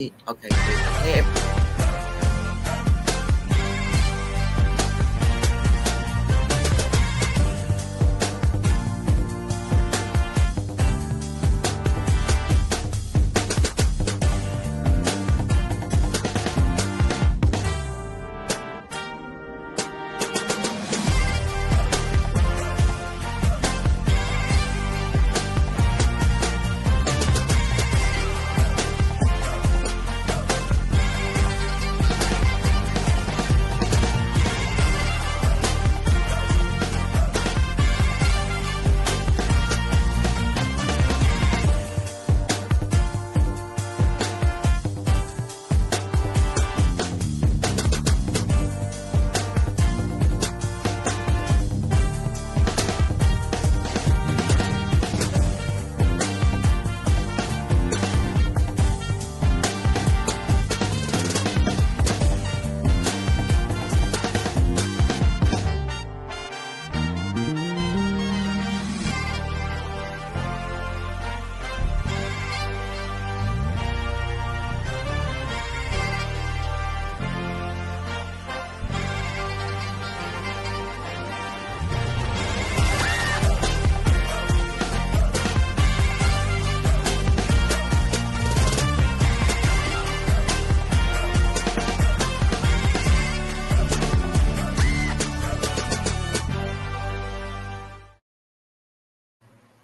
Okay. Hey,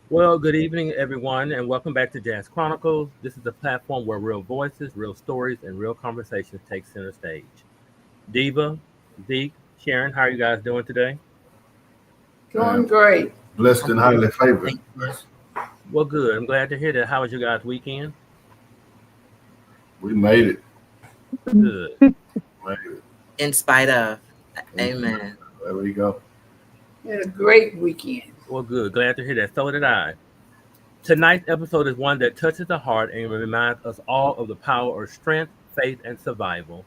Well, good evening, everyone, and welcome back to JAZZ Chronicles. This is a platform where real voices, real stories, and real conversations take center stage. Diva, Zeke, Sharon, how are you guys doing today? Doing great. Blessed and highly favored. thank you. Well, good. I'm glad to hear that. How was your guys' weekend? We made it. Good. Made it. In spite of. Amen. There we go. We had a great weekend. Well, good. Glad to hear that. So did I. Tonight's episode is one that touches the heart and reminds us all of the power of strength, faith, and survival.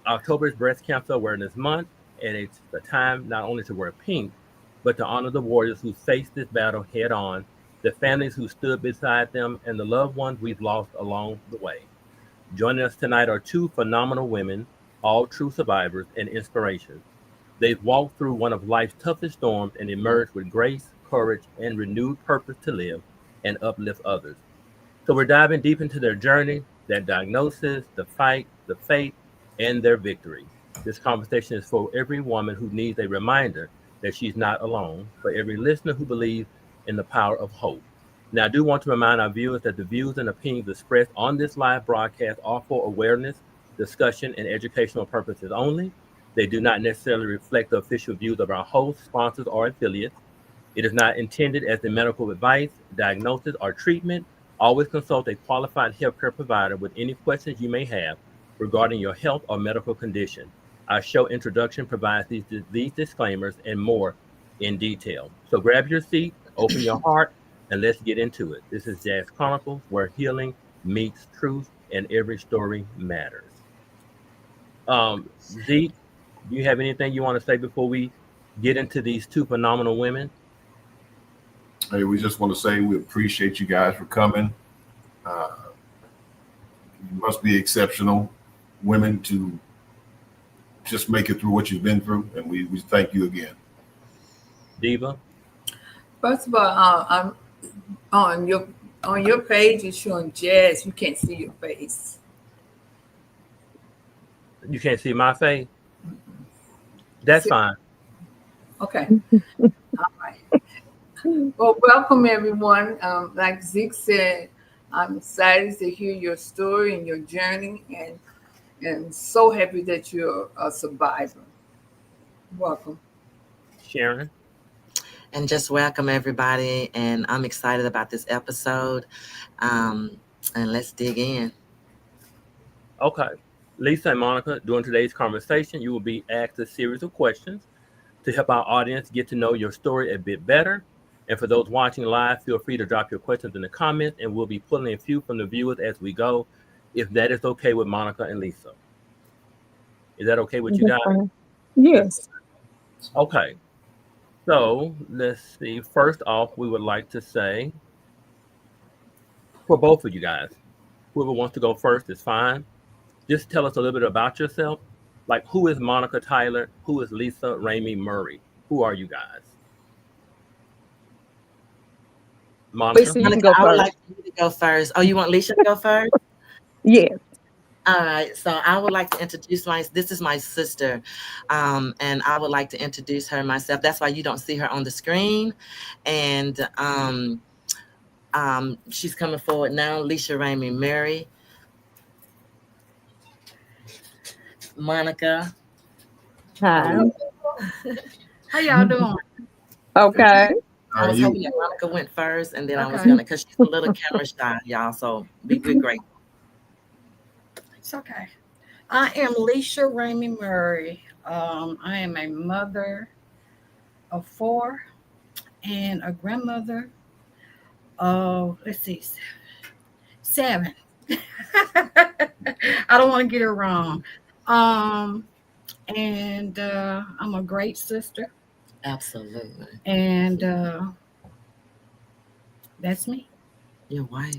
October is Breast Cancer Awareness Month, and it's the time not only to wear pink, but to honor the warriors who faced this battle head on, the families who stood beside them, and the loved ones we've lost along the way. Joining us tonight are two phenomenal women, all true survivors and inspirations. They've walked through one of life's toughest storms and emerged with grace, courage, and renewed purpose to live and uplift others. So we're diving deep into their journey, their diagnosis, the fight, the faith, and their victory. This conversation is for every woman who needs a reminder that she's not alone, for every listener who believes in the power of hope. Now, I do want to remind our viewers that the views and opinions expressed on this live broadcast are for awareness, discussion, and educational purposes only. They do not necessarily reflect the official views of our hosts, sponsors, or affiliates. It is not intended as a medical advice, diagnosis, or treatment. Always consult a qualified healthcare provider with any questions you may have regarding your health or medical condition. Our show introduction provides these disclaimers and more in detail. So grab your seat, open your heart, and let's get into it. This is JAZZ Chronicles, where healing meets truth and every story matters. Zeke, do you have anything you want to say before we get into these two phenomenal women? Hey, we just want to say we appreciate you guys for coming. You must be exceptional women to just make it through what you've been through, and we thank you again. Diva? First of all, I'm on your page. It's showing Jazz. You can't see your face. You can't see my face? That's fine. Okay. All right. Well, welcome everyone. Like Zeke said, I'm excited to hear your story and your journey, and so happy that you're a survivor. Welcome. Sharon? And just welcome everybody. And I'm excited about this episode. And let's dig in. Okay. Lisa and Monica, during today's conversation, you will be asked a series of questions to help our audience get to know your story a bit better. And for those watching live, feel free to drop your questions in the comments, and we'll be pulling a few from the viewers as we go, if that is okay with Monica and Lisa. Is that okay with you guys? Yes. Okay. So let's see. First off, we would like to say, for both of you guys, whoever wants to go first is fine. just tell us a little bit about yourself. Like, who is Monica Tyler? Who is Lisha Ramey-Murray? Who are you guys? Monica? Lisa, you can Monica, go I would first. like you to go first. Oh, you want Lisha to go first? Yes. All right, so I would like to introduce this is my sister, and I would like to introduce her myself. That's why you don't see her on the screen, and she's coming forward now. Lisha Ramey-Murray, Monica. Hi. How y'all doing? Okay. I Are was you? hoping that Monica went first, and then I was Okay. gonna, cause she's a little camera shy, y'all. So we're great. It's okay. I am Lisha Ramey-Murray. I am a mother of 4 and a grandmother of, let's see, 7. I don't want to get it wrong. And I'm a great sister. Absolutely, And that's me, your wife.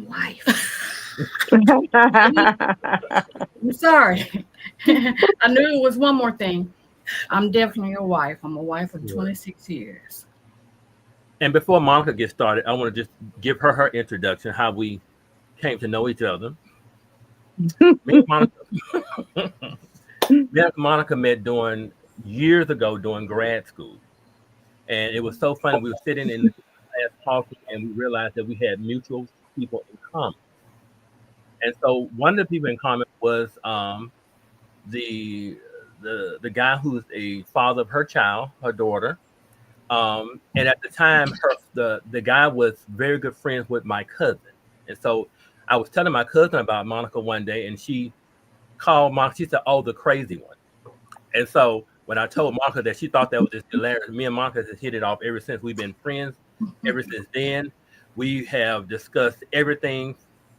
wife. I'm sorry. I knew it was one more thing. I'm definitely a wife. I'm a wife of 26 years. And before Monica gets started, I want to just give her introduction, how we came to know each other. Me and Monica met years ago during grad school. And it was so funny. We were sitting in the class talking, and we realized that we had mutual people in common. And so one of the people in common was the the guy who's a father of her child, her daughter. And at the time, the guy was very good friends with my cousin. And so I was telling my cousin about Monica one day, and she called Monica. She said, "Oh, the crazy one." And so when I told Monica that, she thought that was just hilarious. Me and Monica has hit it off ever since. We've been friends ever since then. We have discussed everything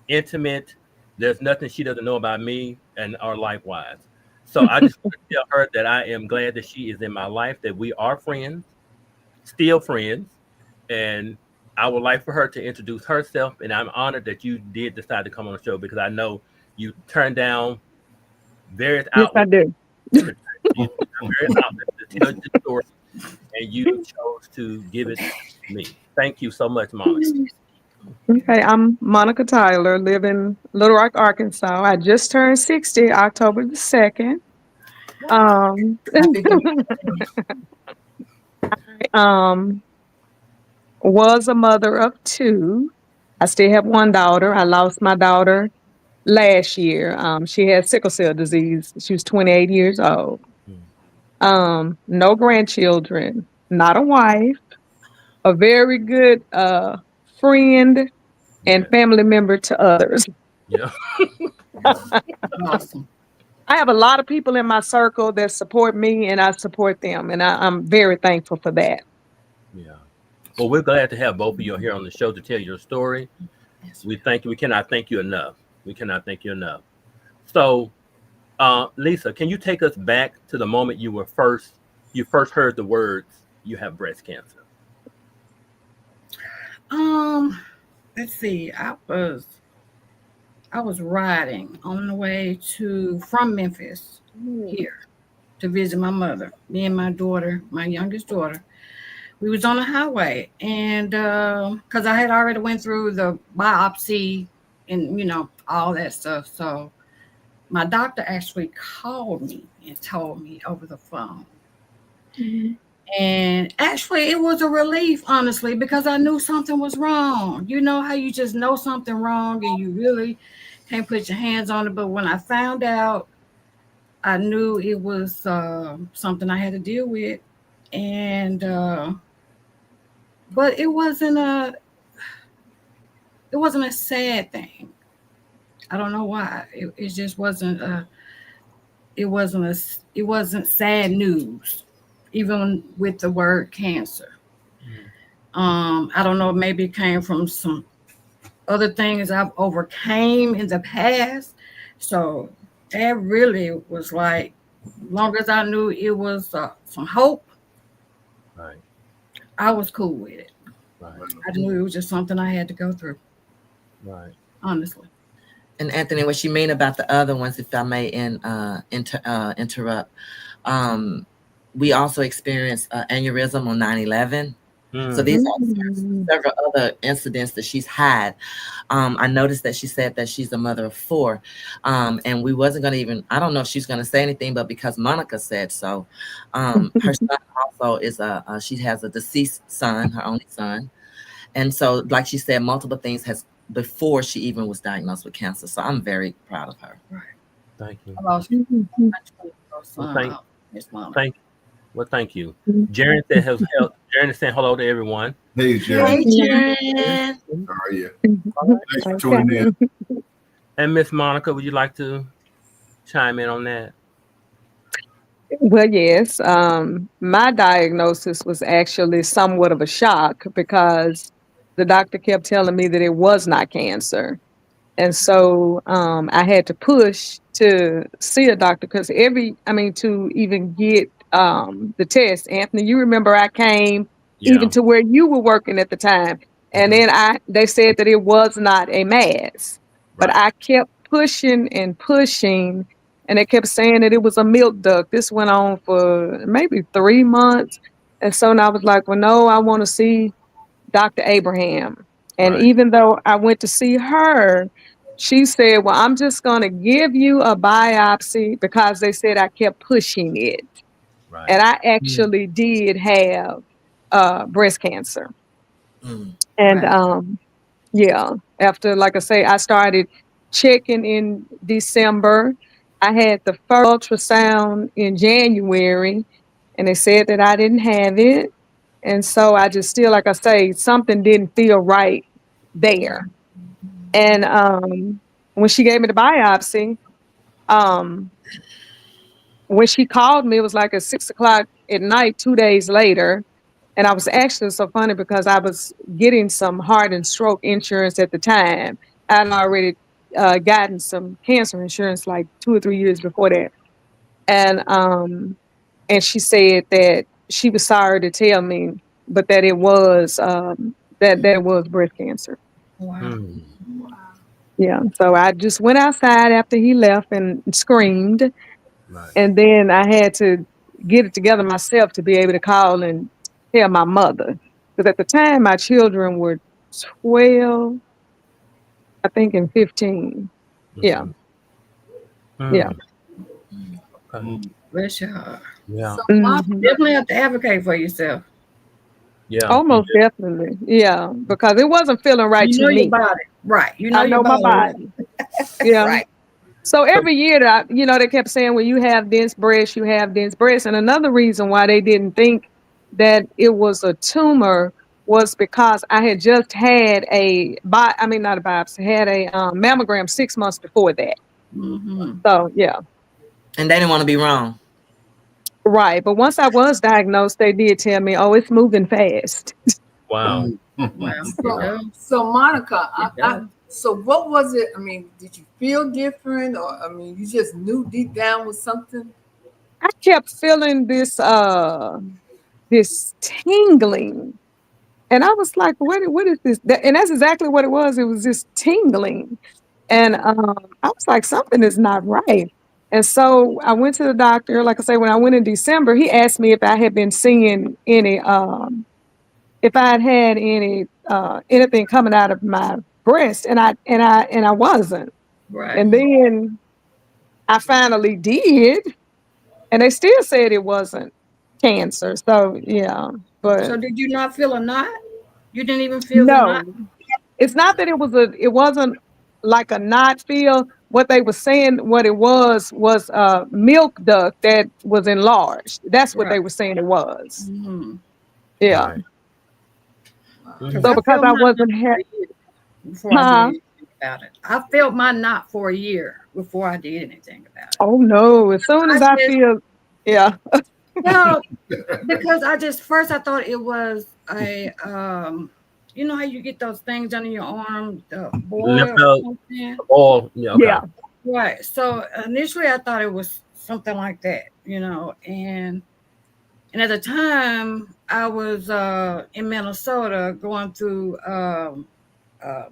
intimate. There's nothing she doesn't know about me, and or likewise. So I just want to tell her that I am glad that she is in my life, that we are friends, still friends, and I would like for her to introduce herself. And I'm honored that you did decide to come on the show, because I know you turned down various Yes, I outlets. do. Various outlets to tell your story, and you chose to give it to me. Thank you so much, Monica. Okay, I'm Monica Tyler, live in Little Rock, Arkansas. I just turned 60, October the 2nd. Um, Happy birthday. um, was a mother of 2. I still have one daughter. I lost my daughter last year. She had sickle cell disease. She was 28 years old. No grandchildren, not a wife, a very good friend and Yeah, family member to others. yeah, Awesome. I have a lot of people in my circle that support me and I support them. And I'm very thankful for that. yeah. Well, we're glad to have both of you here on the show to tell your story. Yes, We thank you. We cannot thank you enough. We cannot thank you enough. So, Lisha, can you take us back to the moment you first heard the words "you have breast cancer"? Let's see. I was riding on the way from Memphis here to visit my mother. Me and my daughter, my youngest daughter, we was on the highway, and because I had already went through the biopsy and all that stuff, so my doctor actually called me and told me over the phone. Mhm. And actually, it was a relief, honestly, because I knew something was wrong. You know how you just know something wrong and you really can't put your hands on it. But when I found out, I knew it was something I had to deal with. And but it wasn't a sad thing. I don't know why. It just wasn't it wasn't sad news, even with the word cancer. I don't know, maybe it came from some other things I've overcame in the past. So that really was like, long as I knew it was some hope, Right, I was cool with it. right, I knew it was just something I had to go through, right. honestly. And Anthony, what you mean about the other ones, if I may interrupt, we also experienced aneurysm on 9/11. So these are several other incidents that she's had. I noticed that she said that she's a mother of 4. And we wasn't going to even, I don't know if she's going to say anything, but because Monica said so, her son also is she has a deceased son, her only son. And so, like she said, multiple things has before she even was diagnosed with cancer. So I'm very proud of her. Right. Thank you. Well, thank you. Jaren said Jaren is saying hello to everyone. Hey, Jerry. Hey, Jaren. How are you? Thanks for tuning in. And Miss Monica, would you like to chime in on that? Well, yes. My diagnosis was actually somewhat of a shock because the doctor kept telling me that it was not cancer. And so I had to push to see a doctor because to even get the test. Anthony, you remember I came even to where you were working at the time. And then they said that it was not a mass. But I kept pushing and pushing, and they kept saying that it was a milk duct. This went on for maybe 3 months. And so now I was like, well, no, I want to see Dr. Abraham. And even though I went to see her, she said, well, I'm just going to give you a biopsy because they said I kept pushing it. Right. And I actually did have breast cancer. And yeah, after, like I say, I started checking in December. I had the first ultrasound in January, and they said that I didn't have it. And so I just still, like I say, something didn't feel right there. And when she gave me the biopsy, when she called me, it was like at 6:00 at night, 2 days later. And I was actually so funny because I was getting some heart and stroke insurance at the time. I'd already gotten some cancer insurance like 2 or 3 years before that. And she said that she was sorry to tell me, but that it was that it was breast cancer. Wow. Yeah. So I just went outside after he left and screamed. And then I had to get it together myself to be able to call and tell my mother. Because at the time my children were 12, I think, and 15. Yeah. Yeah. Bless your heart. Yeah. So You definitely have to advocate for yourself. Yeah. Almost definitely. Yeah. Because it wasn't feeling right You to know me. your body. Right. You know I your know my body. Yeah. Right. So every year that they kept saying, well, you have dense breast, you have dense breast. And another reason why they didn't think that it was a tumor was because I had just had not a biopsy, had a mammogram 6 months before that. So, yeah. And they didn't want to be wrong. Right. But once I was diagnosed, they did tell me, oh, it's moving fast. Wow. So Monica, so what was it? I mean, did you feel different, or you just knew deep down was something? I kept feeling this tingling. And I was like, what is this? And that's exactly what it was. It was just tingling. And I was like, something is not right. And so I went to the doctor. Like I say, when I went in December, he asked me if I had been seeing any, if I had had any anything coming out of my breast, and I wasn't. Right. And then I finally did, and they still said it wasn't cancer. So yeah, but So did you not feel a knot? You didn't even feel the knot? no, it's not that it wasn't like a knot feel. What they were saying, what it was a milk duct that was enlarged. That's what they were saying it was. Yeah. Right. So because I wasn't before I did anything about it. I felt my knot for a year before I did anything about it. Oh no! As soon as I feel, yeah. No, because first I thought it was a you know how you get those things under your arm, the boil. Yeah. Okay. Yeah. Right. So initially I thought it was something like that, and at the time I was in Minnesota going through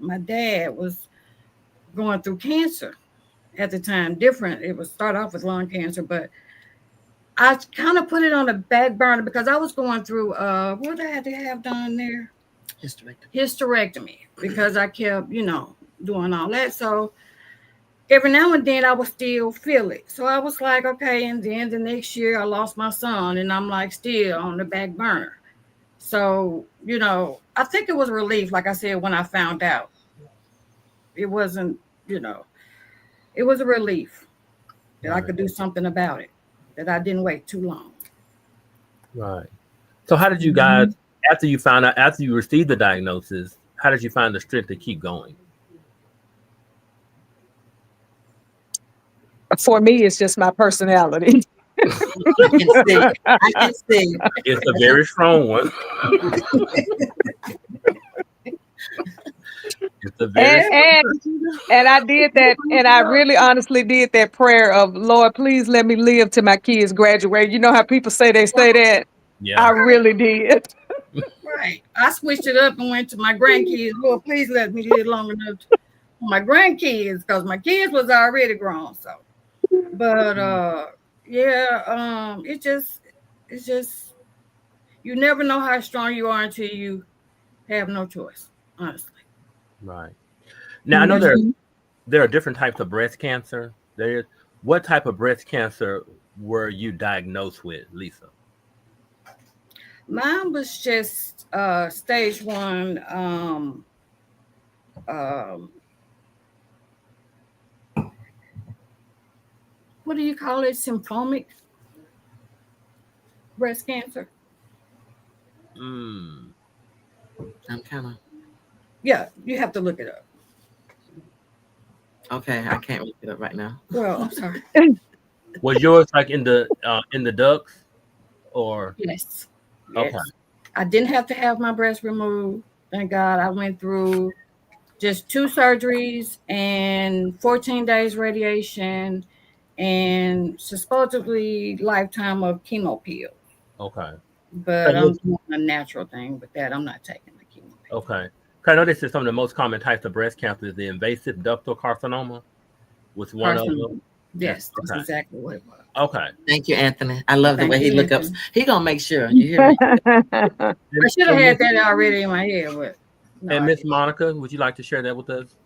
my dad was going through cancer at the time. Different. It was start off with lung cancer, but I kind of put it on the back burner because I was going through what I had to have done there. Hysterectomy, because I kept, doing all that. So every now and then I would still feel it. So I was like, okay. And then the next year I lost my son, and I'm like still on the back burner. So, I think it was a relief, like I said, when I found out. It wasn't, it was a relief that I could do something about it, that I didn't wait too long. Right. So how did you guys, after you received the diagnosis, how did you find the strength to keep going? For me, it's just my personality. I can see. It's a very strong one. It's a very and I did that, and I really honestly did that prayer of, Lord, please let me live till my kids graduate. You know how people say that? Yeah. I really did. Right. I switched it up and went to my grandkids. Lord, please let me live long enough for my grandkids, because my kids was already grown. So, but it's just you never know how strong you are until you have no choice, honestly. Right. Now I know there are different types of breast cancer. What type of breast cancer were you diagnosed with, Lisa? Mine was just stage 1. What do you call it? Symptomic breast cancer. I'm kind of. Yeah, you have to look it up. Okay, I can't look it up right now. Well, I'm sorry. Was yours like in the ducts, or? Yes. Okay. I didn't have to have my breast removed. Thank God. I went through just 2 surgeries and 14 days radiation and supposedly lifetime of chemo pills. Okay. But I'm doing a natural thing with that. I'm not taking the chemo pills. Okay. I know this is some of the most common types of breast cancer is the invasive ductal carcinoma. Was one of them? Yes, that's exactly what it was. Okay. Thank you, Anthony. I love the way he look up. He gonna make sure. You hear me? I should have had that already in my head, but no. And Miss Monica, would you like to share that with us?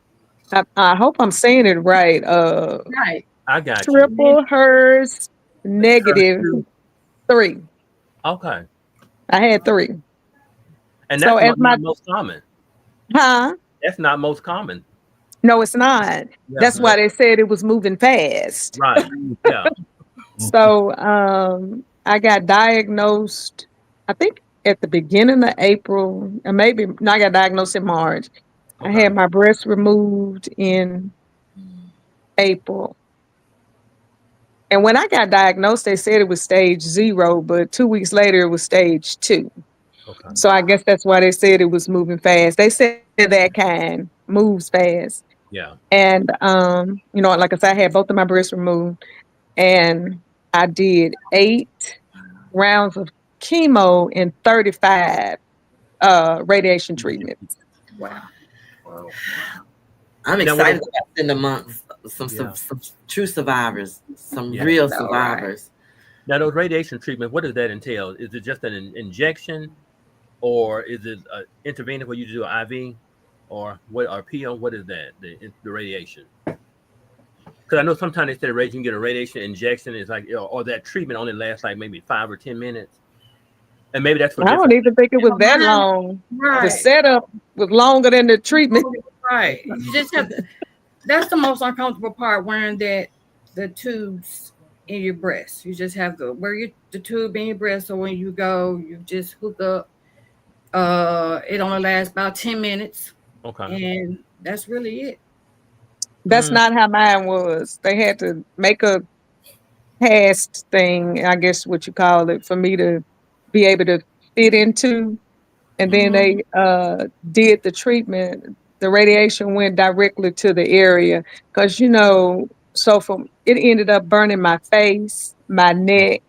I hope I'm saying it right. Right. I got triple HERS negative 3. Okay. I had 3. And that's not most common. Huh? That's not most common. No, it's not. Yeah. That's why they said it was moving fast. Right. Yeah. So I got diagnosed, I think at the beginning of April, or maybe I got diagnosed in March. Okay. I had my breast removed in April. And when I got diagnosed, they said it was stage 0, but 2 weeks later it was stage 2. Okay. So I guess that's why they said it was moving fast. They said that kind moves fast. Yeah. And like I said, I had both of my breasts removed, and I did 8 rounds of chemo and 35 radiation treatments. Wow. I'm excited about in the months some true survivors, some real survivors. Right. Now, those radiation treatments, what does that entail? Is it just an injection, or is it intravenous where you do an IV, or what? Or PO? What is that? The radiation? Because I know sometimes they say you can get a radiation injection. It's like, or that treatment only lasts like maybe 5 or 10 minutes. And maybe that's for I don't even think it was that long. Right. The setup was longer than the treatment. Right. You just have to, that's the most uncomfortable part, wearing the tubes in your breast. You just have to wear the tube in your breast, so when you go, you just hook up. It only lasts about 10 minutes. Okay. And that's really it. That's not how mine was. They had to make a cast thing, I guess what you call it, for me to be able to fit into. And then they did the treatment. The radiation went directly to the area because, so it ended up burning my face, my neck,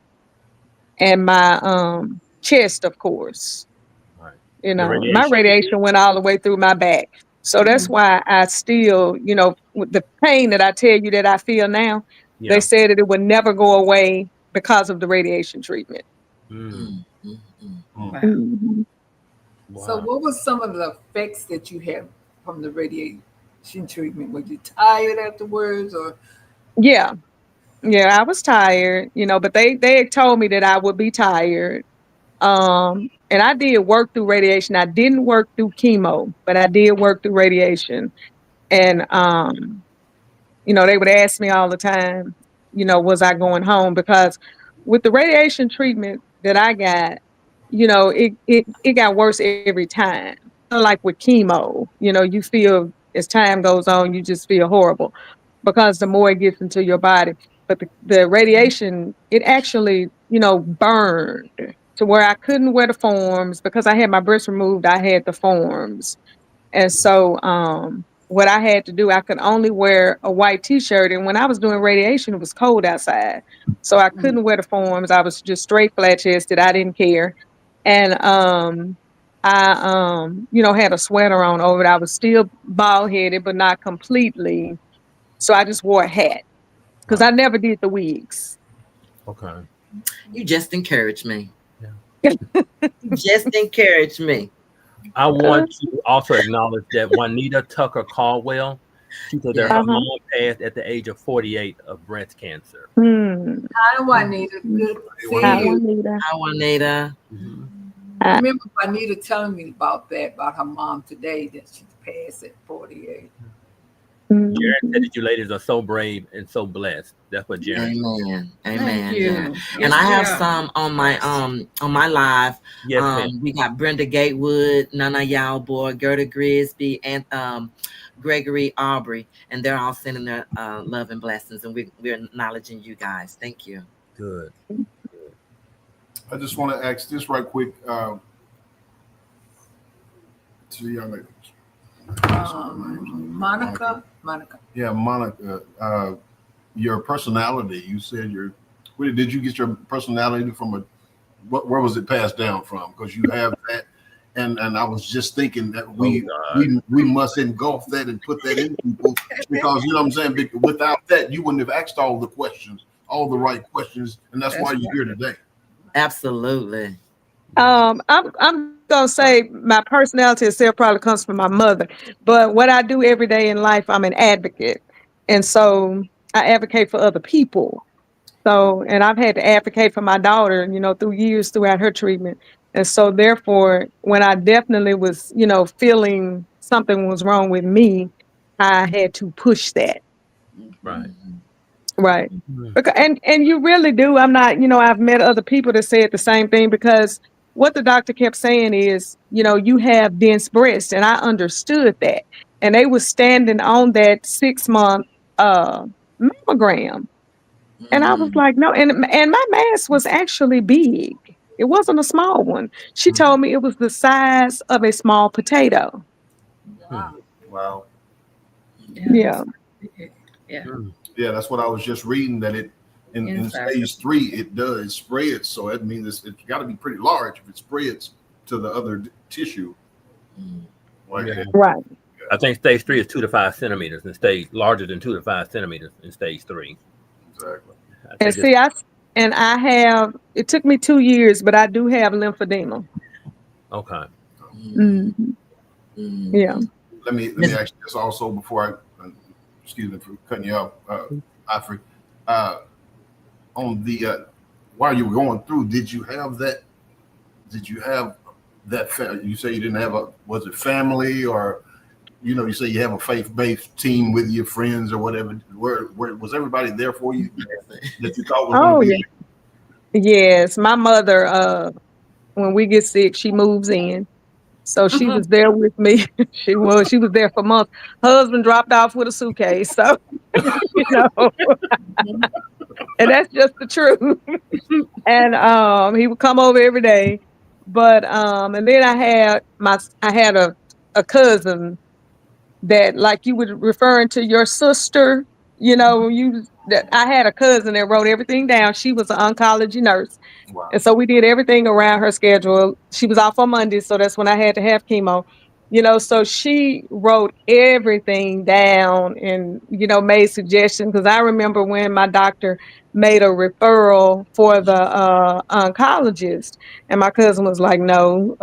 and my chest, of course. Right. My radiation went all the way through my back. So that's why I still, with the pain that I tell you that I feel now, Yeah. they said that it would never go away because of the radiation treatment. Mm. Wow. Mhm. So, Wow. what was some of the effects that you had from the radiation treatment? Were you tired afterwards, or Yeah. Yeah, I was tired, but they had told me that I would be tired. And I did work through radiation. I didn't work through chemo, but I did work through radiation. And they would ask me all the time, was I going home? Because with the radiation treatment that I got, it got worse every time. Like with chemo, you feel as time goes on, you just feel horrible because the more it gets into your body. But the radiation, it actually, burned to where I couldn't wear the forms because I had my breast removed. I had the forms. And so what I had to do, I could only wear a white t-shirt. And when I was doing radiation, it was cold outside. So I couldn't wear the forms. I was just straight flat chested. I didn't care. And I had a sweater on over it. I was still bald headed, but not completely. So I just wore a hat because I never did the wigs. Okay. You just encouraged me. Yeah. You just encouraged me. I want to also acknowledge that Juanita Tucker Caldwell, she said that Yeah. her mom passed at the age of 48 of breast cancer. hi, Juanita? Good to see Hi, you. Juanita. Hi, Juanita. Mhm. I remember Juanita telling me about that, about her mom today, that she passed at 48. Jared said that you ladies are so brave and so blessed. That's what Jared said. Amen. Thank Amen. you. Yeah. Yes, And I we have are. some on my live. Yes, ma'am. We got Brenda Gatewood, Nana Yalboy, Gerda Grisby, and Gregory Aubrey, and they're all sending their love and blessings, and we're acknowledging you guys. Thank you. Good. I just want to ask this right quick to the young lady. Monica. Yeah, Monica. Your personality. You said where did you get your personality from? Where was it passed down from? Because you have that, and I was just thinking that we must engulf that and put that in people because you know what I'm saying. Without that, you wouldn't have asked all the questions, all the right questions, and that's why you're here today. Absolutely. I'm gonna say my personality itself probably comes from my mother, but what I do every day in life, I'm an advocate, and so I advocate for other people. So, and I've had to advocate for my daughter, through years throughout her treatment, and so therefore, when I definitely was, feeling something was wrong with me, I had to push that. Right. Right. Mhm. Because, and you really do. I'm not, I've met other people that said the same thing because what the doctor kept saying is, you have dense breasts. And I understood that. And they were standing on that 6-month mammogram. And I was like, no, and my mass was actually big. It wasn't a small one. She told me it was the size of a small potato. Wow. Wow. Yeah. Yeah. Yeah, that's what I was just reading. That it in stage 3 it does spread, so that means it's got to be pretty large if it spreads to the other tissue. Like Yeah. Right. I think stage 3 is 2 to 5 centimeters, and stage larger than 2 to 5 centimeters in stage 3. Exactly. I And think see, I have, it took me 2 years, but I do have lymphedema. okay. Mhm. Yeah. Let me ask you this also before excuse me for cutting you off, Alfred. On the while you were going through, did you have that? Did you have that? You say you didn't have was it family or you say you have a faith-based team with your friends or whatever? Where was everybody there for you that you thought was going to Oh, be? yeah. Yes. My mother, when we get sick, she moves in. So she was there with me. She was there for months. Husband dropped off with a suitcase. So, you know, and that's just the truth. And he would come over every day. But and then I had a cousin that, like you were referring to your sister, that I had a cousin that wrote everything down. She was an oncology nurse. Wow. And so we did everything around her schedule. She was off on Mondays, so that's when I had to have chemo. So she wrote everything down and, made suggestions. Because I remember when my doctor made a referral for the oncologist, and my cousin was like, no,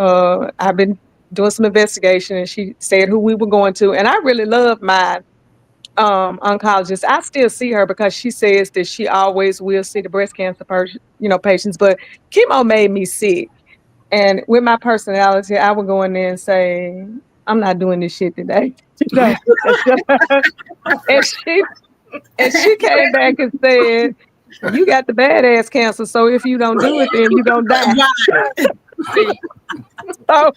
I've been doing some investigation, and she said who we were going to. And I really love my oncologist. I still see her because she says that she always will see the breast cancer patients, but chemo made me sick. And with my personality, I would go in there and say, I'm not doing this shit today. and she came back and said, you got the badass cancer, so if you don't do it, then you're gonna die. So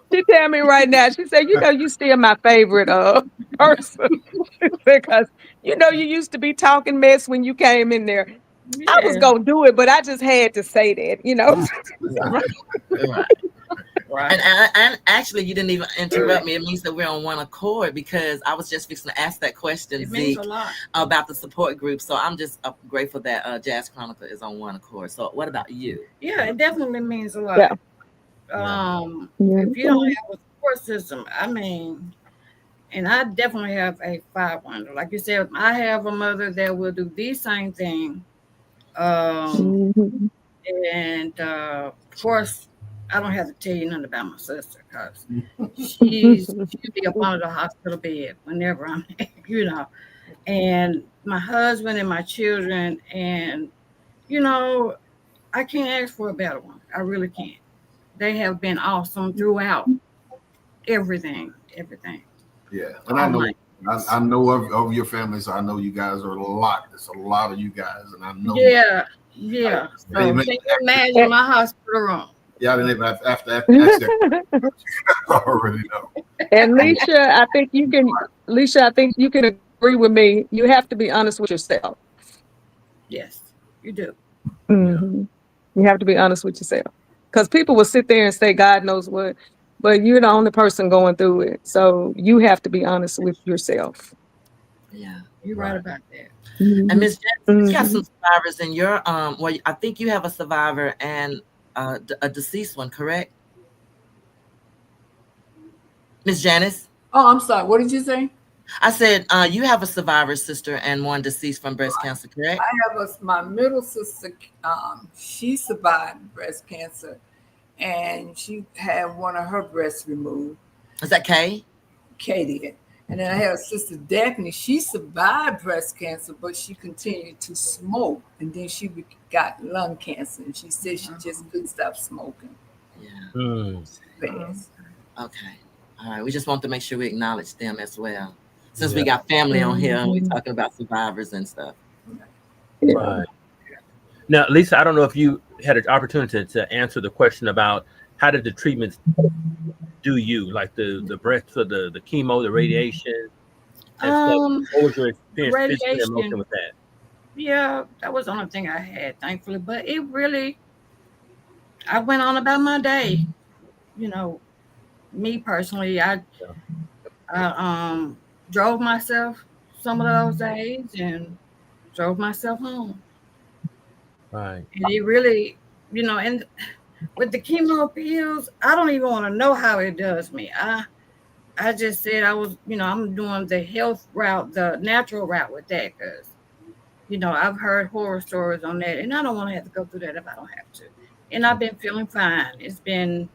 she tell me right now, she said, you still my favorite person. Because you used to be talking mess when you came in there. Yeah. I was gonna do it, but I just had to say that, Right. And actually, you didn't even interrupt me. It means that we're on one accord, because I was just fixing to ask that question, It Zeke, means a lot. about the support group. So I'm just grateful that JAZS Chronicles is on one accord. So what about you? Yeah, it definitely means a lot. Yeah. If you don't have a support system, and I definitely have a 500. Like you said, I have a mother that will do the same thing. And of course, I don't have to tell you nothing about my sister, because she'll be up under the hospital bed whenever I'm there, and my husband and my children, and I can't ask for a better one. I really can't. They have been awesome throughout everything. Yeah, and I know of your family, so I know you guys are a lot. It's a lot of you guys, and I know. Yeah. So can you imagine my hospital room? Yeah, I didn't even have to ask that. I already know. And Lisha, I think you can agree with me. You have to be honest with yourself. Yes, you do. Mm-hmm. You have to be honest with yourself, because people will sit there and say God knows what, but you're the only person going through it. So you have to be honest with yourself. Yeah, you're right about that. Mm-hmm. And Miss Janice, you have some survivors in your well, I think you have a survivor and a deceased one, correct? Miss Janice? Oh, I'm sorry. What did you say? I said you have a survivor sister and one deceased from breast cancer, correct? I have my middle sister. She survived breast cancer, and she had one of her breasts removed. Is that Kay? Kay did. And then I have a sister, Daphne. She survived breast cancer, but she continued to smoke. And then she got lung cancer. And she said she just couldn't stop smoking. Yeah. Fast. Okay. All right. We just want to make sure we acknowledge them as well, since we got family on here and we're talking about survivors and stuff. Right. Now, Lisa, I don't know if you had an opportunity to answer the question about how did the treatments do you, like the breast, the chemo, the radiation, and stuff. What was your experience physically and emotionally with that? Yeah, that was the only thing I had, thankfully. But it really, I went on about my day. Me personally, I drove myself some of those days and drove myself home. Right. And it really, and with the chemo pills, I don't even want to know how it does me. I just said I'm doing the health route, the natural route with that, because, I've heard horror stories on that, and I don't want to have to go through that if I don't have to. And I've been feeling fine. It's been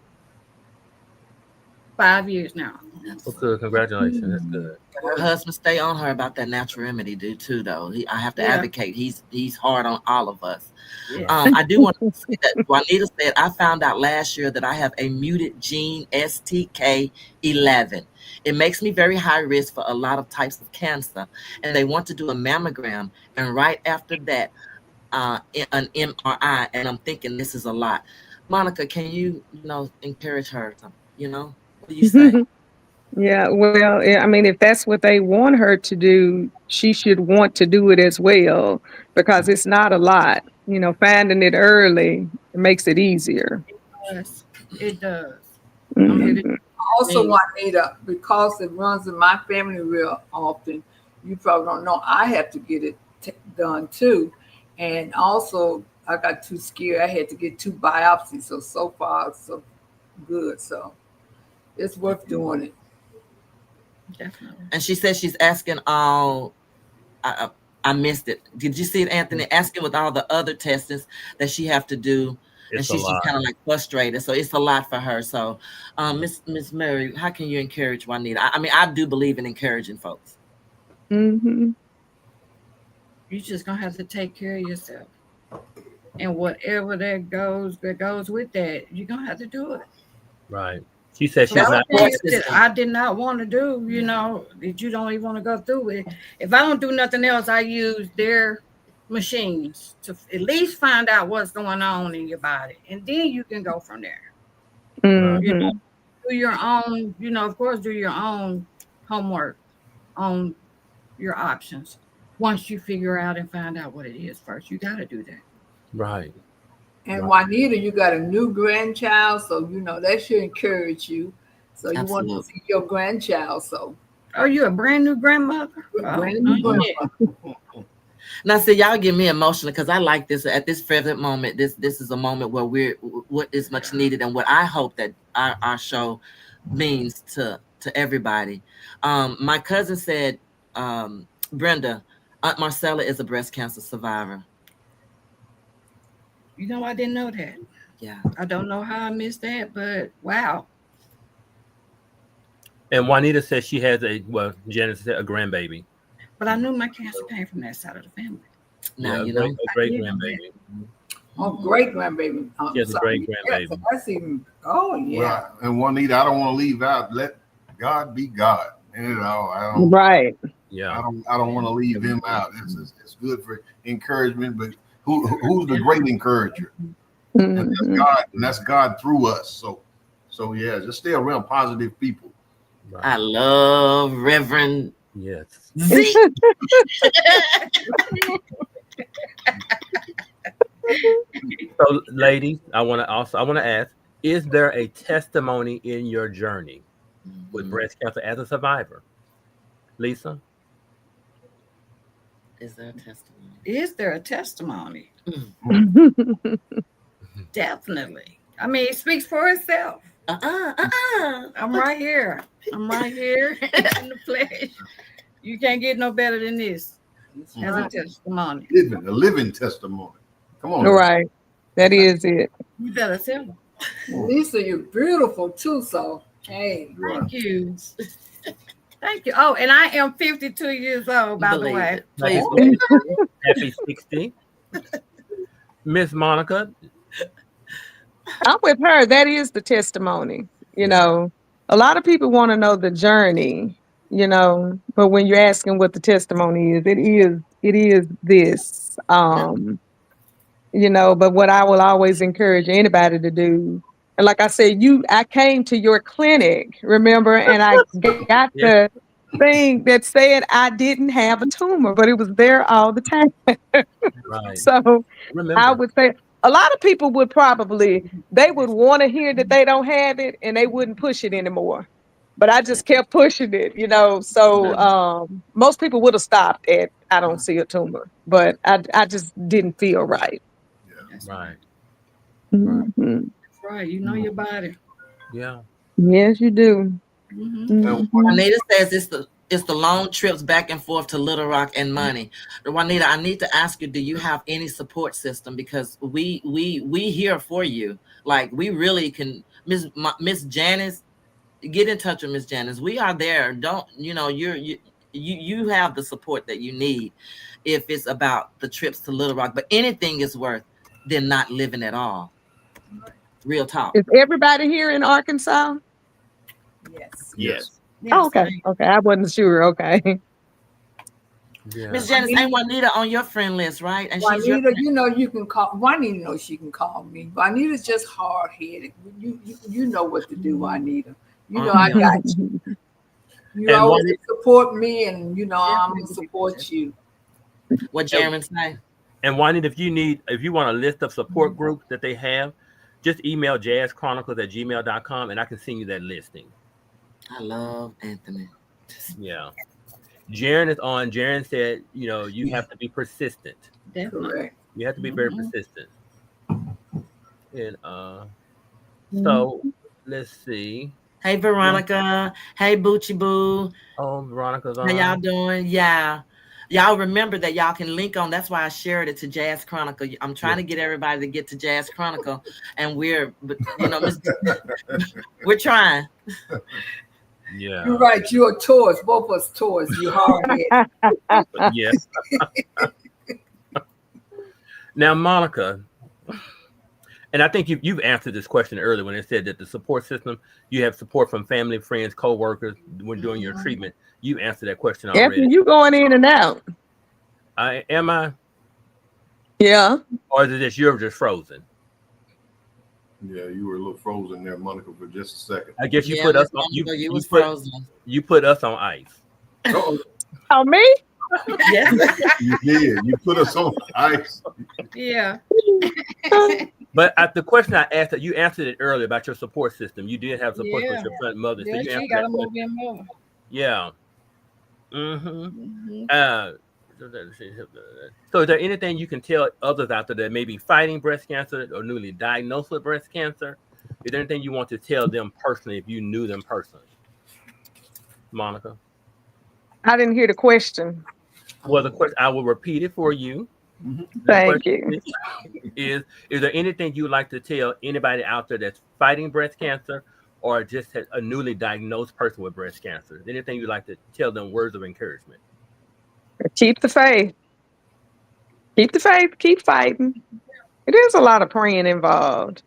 5 years now. Well, good. Congratulations. That's good. Her husband stay on her about that natural remedy, though. I have to advocate. He's hard on all of us. Yeah. I do want to say that Juanita said, I found out last year that I have a muted gene STK11. It makes me very high risk for a lot of types of cancer. And they want to do a mammogram. And right after that, an MRI. And I'm thinking this is a lot. Monica, can you, encourage her? What do you say? Yeah, well, I mean, if that's what they want her to do, she should want to do it as well, because it's not a lot. Finding it early makes it easier. Yes, it does. Mm-hmm. Also, Juanita, because it runs in my family real often, you probably don't know, I have to get it done too. And also, I got too scared. I had to get 2 biopsies. So far, so good. So it's worth doing it. Definitely. And she says she's asking all. I missed it. Did you see it, Anthony? Asking with all the other testings that she have to do, and she's just kind of like frustrated. So it's a lot for her. So, Miss Murray, how can you encourage Juanita? I mean, I do believe in encouraging folks. You're just gonna have to take care of yourself, and whatever that goes with that, you're gonna have to do it. Right. She said So she's not. that I did not want to do, that you don't even want to go through with. If I don't do nothing else, I use their machines to at least find out what's going on in your body, and then you can go from there. Do your own, of course, do your own homework on your options. Once you figure out and find out what it is first, you got to do that. Right. And Juanita, you got a new grandchild, so that should encourage you. So you want to see your grandchild. So, oh, you a brand new grandmother? Brand new grandmother. Now, see, y'all get me emotional because I like this at this present moment. This is a moment where what is much needed, and what I hope that our show means to everybody. My cousin said, Brenda, Aunt Marcella is a breast cancer survivor. I didn't know that. Yeah. I don't know how I missed that, but wow. And Juanita says she has Janice said a grandbaby. But I knew my cancer came from that side of the family. Now, a great grandbaby. Oh, great grandbaby. She has a great grandbaby. That's even. Oh yeah. Well, and Juanita, I don't want to leave out. Let God be God. I don't. Right. Yeah. I don't want to leave him out. It's good for encouragement, but who's the great encourager? And that's God, and that's God through us. So yeah, just stay around positive people. Right. I love Reverend. Yes. Z. So, ladies, I want to ask: is there a testimony in your journey with breast cancer as a survivor, Lisa? Is there a testimony? Is there a testimony? Definitely. I mean, it speaks for itself. I'm right here. I'm right here in the flesh. You can't get no better than this. As a testimony. A living testimony. Come on. Right. That is it. You better tell them. Lisa, you're beautiful too. So, hey. Thank you. Thank you. Oh, and I am 52 years old, by the way. Happy 60. Miss Monica. I'm with her. That is the testimony. A lot of people want to know the journey, but when you're asking what the testimony is, it is this. But what I will always encourage anybody to do, and like I said, I came to your clinic, remember, and I got the thing that said I didn't have a tumor, but it was there all the time. Right. So I would say a lot of people would they would want to hear that they don't have it and they wouldn't push it anymore. But I just kept pushing it, So most people would have stopped at I don't see a tumor, but I just didn't feel right. Right. Mm-hmm. That's right. You know your body. Yeah. Yes, you do. Juanita says it's the long trips back and forth to Little Rock and money. Juanita, I need to ask you, do you have any support system? Because we here for you. Like we really can. Miss Janice, get in touch with Miss Janice. We are there. Don't you have the support that you need if it's about the trips to Little Rock. But anything is worth than not living at all. Real talk. Is everybody here in Arkansas? Yes. Oh, okay. Okay. I wasn't sure. Okay. Yeah. Miss Janice, ain't Juanita on your friend list, right? And Juanita, you can call. Juanita knows she can call me. Juanita's just hard headed. You know what to do, Juanita. I got you. You always support me, and I'm gonna support you. What Jeremy say? And Juanita, if you want a list of support groups that they have, just email JAZS Chronicles at gmail.com and I can send you that listing. I love Anthony. Yeah. Jaren is on. Jaren said, you have to be persistent. Correct. You have to be very persistent. And so let's see. Hey, Veronica. Hey, Boochie Boo. Oh, Veronica's How y'all on. doing? Yeah. Y'all remember that y'all can link on. That's why I shared it to JAZS Chronicle. I'm trying to get everybody to get to JAZS Chronicle, and we're trying. Yeah. You're right. You're a Taurus. Both of us Taurus. You hard head. Yeah. Now, Monica, and I think you've answered this question earlier when it said that the support system, you have support from family, friends, co-workers when doing your treatment. You answered that question After already. you going in and out. Am I? Yeah. Or is it just you're just frozen? Yeah, you were a little frozen there, Monica, for just a second. I guess you Yeah, put us Miss on. Monica, you was frozen. You put us on ice. Uh-oh. Oh, me? Yes. You did. You put us on ice. Yeah. But the question I asked, you answered it earlier about your support system. You did have support with Yeah. your front mother. So Yeah, you she answered got that to move question. in more. Yeah. Mm-hmm. Mhm. So is there anything you can tell others out there that may be fighting breast cancer or newly diagnosed with breast cancer? Is there anything you want to tell them personally if you knew them personally? Monica? I didn't hear the question. Well, the question, I will repeat it for you. The Thank question you. is there anything you would like to tell anybody out there that's fighting breast cancer or just a newly diagnosed person with breast cancer? Is there anything you'd like to tell them, words of encouragement? Keep the faith. Keep the faith. Keep fighting. It is a lot of praying involved,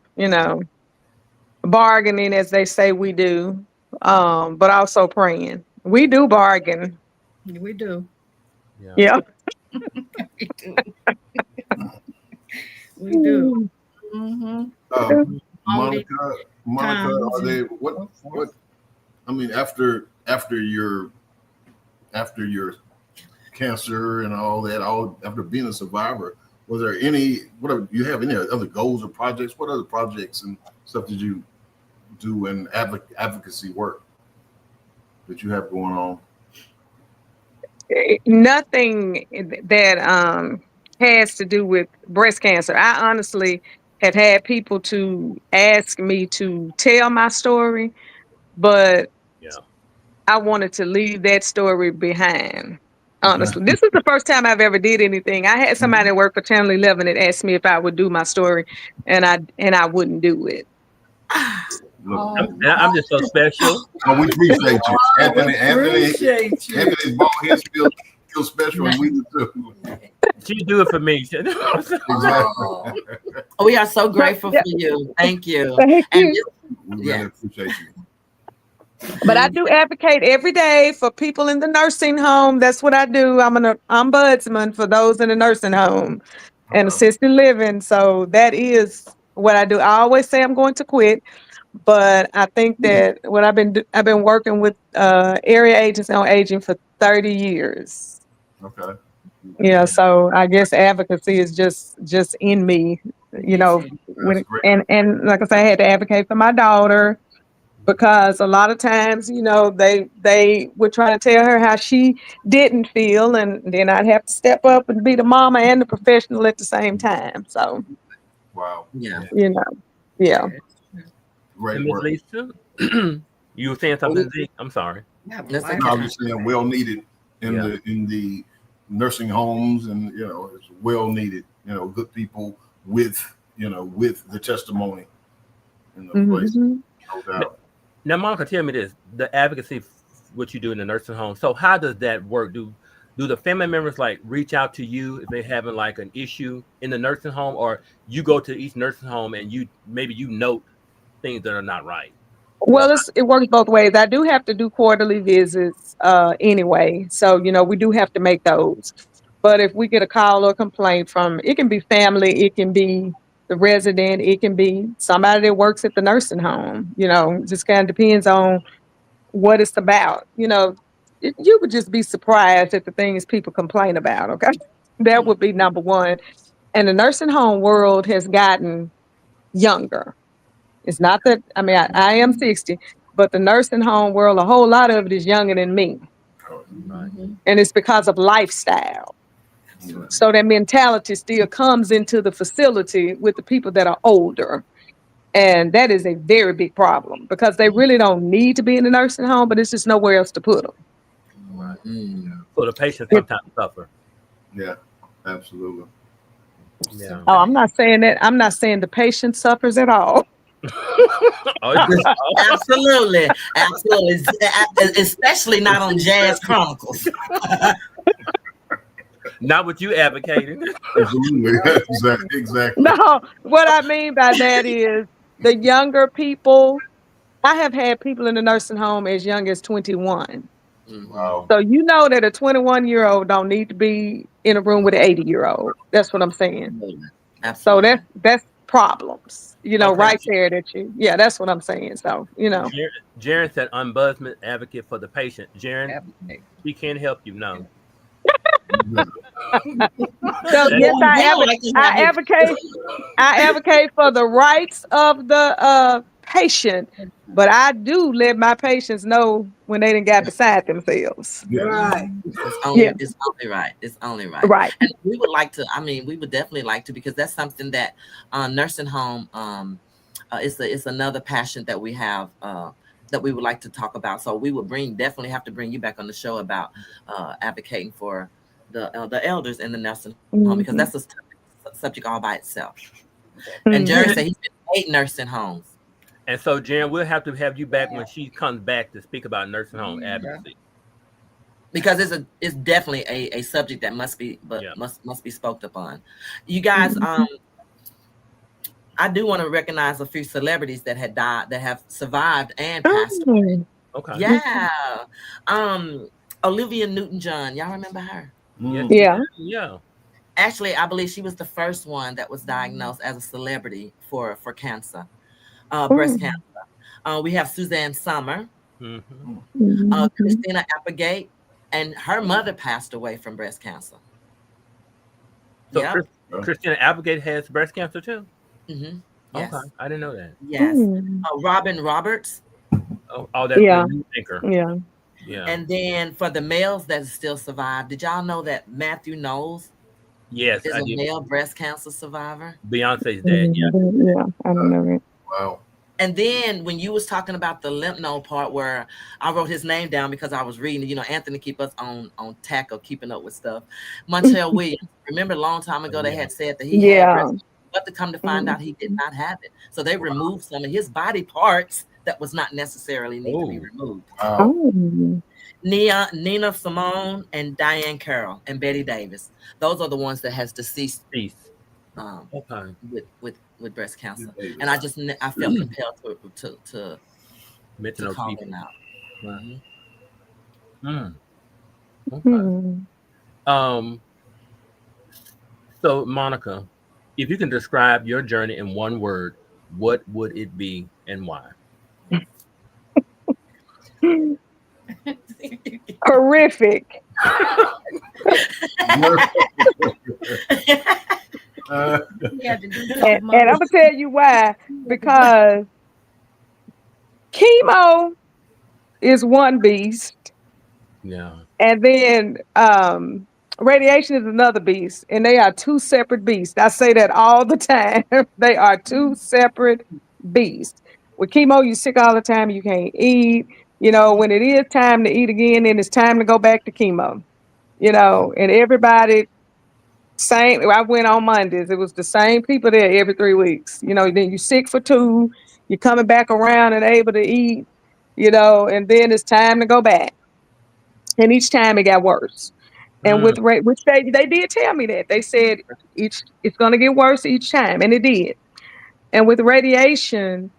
bargaining, as they say we do, but also praying. We do bargain. We do. Yeah. Yeah. We do. We do. Mm-hmm. Monica, are they Times. what? I mean, after your cancer and all that, after being a survivor, was there you have any other goals or projects? What other projects and stuff did you do in advocacy work that you have going on? Nothing that has to do with breast cancer. I honestly have had people to ask me to tell my story, but Yeah. I wanted to leave that story behind. Okay. Honestly, this is the first time I've ever did anything. I had somebody that worked for Channel 11 that asked me if I would do my story, and I wouldn't do it. Look, I'm just so special. no, we appreciate you, Anthony. Appreciate you. Anthony's bald head feel special, and we do too. She do it for me. Exactly. We are so grateful for you. Thank you. Thank And you. We really appreciate you. But I do advocate every day for people in the nursing home. That's what I do. I'm an ombudsman for those in the nursing home and assisted living. So that is what I do. I always say I'm going to quit, but I think that what I've been working with area agency on aging for 30 years. Okay. Yeah, so I guess advocacy is just in me, That's great. and like I say, I had to advocate for my daughter. Because a lot of times, they would try to tell her how she didn't feel, and then I'd have to step up and be the mama and the professional at the same time. So, Wow. yeah. Yeah. Great And Miss work. Lisa, you were saying something, Zeke? I'm sorry. That's No, I was just saying, well needed in Yeah. the nursing homes, and it's well needed. Good people with the testimony in the place, no doubt. Now, Monica, tell me this: the advocacy, what you do in the nursing home. So, how does that work? Do the family members like reach out to you if they're having like an issue in the nursing home, or you go to each nursing home and you note things that are not right? Well, it works both ways. I do have to do quarterly visits anyway, so we do have to make those. But if we get a call or complaint from, it can be family, it can be the resident, it can be somebody that works at the nursing home. It just kind of depends on what it's about. You would just be surprised at the things people complain about. Okay, that would be number one. And the nursing home world has gotten younger. It's not that, I mean, I am 60, but the nursing home world, a whole lot of it is younger than me. Right. And it's because of lifestyle. So that mentality still comes into the facility with the people that are older. And that is a very big problem because they really don't need to be in a nursing home, but it's just nowhere else to put them. Right. So the patients sometimes suffer. Yeah, absolutely. Yeah. Oh, I'm not saying that. I'm not saying the patient suffers at all. Absolutely, absolutely, especially not on JAZS Chronicles. Not what you advocating. Absolutely. Exactly. No, what I mean by that is the younger people. I have had people in the nursing home as young as 21. Wow. So you know that a 21-year-old don't need to be in a room with an 80-year-old. That's what I'm saying. So Absolutely. that's problems, Okay. right there yeah, that's what I'm saying. So, Jaren said ombudsman advocate for the patient. Jaren, she can't help you. No. So yes, I advocate for the rights of the patient, but I do let my patients know when they done got beside themselves. Right. It's Yeah, only right. It's only right. right. And we would like to, we would definitely like to, because that's something that nursing home it's another passion that we have that we would like to talk about. So we would definitely have to bring you back on the show about advocating for the elders in the nursing home, because that's a subject all by itself. And Jerry said he's been in 8 nursing homes. And so, Jen, we'll have to have you back when she comes back to speak about nursing home advocacy. Because it's definitely a subject that must be must be spoken upon. You guys, I do want to recognize a few celebrities that had died, that have survived and passed away. Okay. Yeah. Olivia Newton-John. Y'all remember her? Yeah. Actually, I believe she was the first one that was diagnosed as a celebrity for cancer, breast cancer. We have Suzanne Sommer, Christina Applegate, and her mother passed away from breast cancer. So Christina Applegate has breast cancer too? Yes. Okay, I didn't know that. Yes. Robin Roberts. Oh, that's the new anchor. Yeah. And then for the males that still survive, did y'all know that Matthew Knowles is a male breast cancer survivor? Beyonce's dad. Yeah, I remember it. Wow. And then when you was talking about the lymph node part, where I wrote his name down because I was reading, Anthony keep us on tack of keeping up with stuff. Montel Williams, remember a long time ago they had said that he had breast cancer, but to come to find out he did not have it. So they removed some of his body parts that was not necessarily need to be removed. Nina Simone and Diane Carroll and Betty Davis. Those are the ones that has deceased with breast cancer. And I felt compelled to call them out. So Monica, if you can describe your journey in one word, what would it be and why? Horrific. And I'm gonna tell you why. Because chemo is one beast. Yeah. And then radiation is another beast. And they are 2 separate beasts. I say that all the time. They are 2 separate beasts. With chemo, you're sick all the time. You can't eat. When it is time to eat again, then it's time to go back to chemo. And everybody, same. I went on Mondays. It was the same people there every 3 weeks. Then you're sick for 2. You're coming back around and able to eat, and then it's time to go back. And each time it got worse. And which they did tell me that. They said it's going to get worse each time. And it did. And with radiation,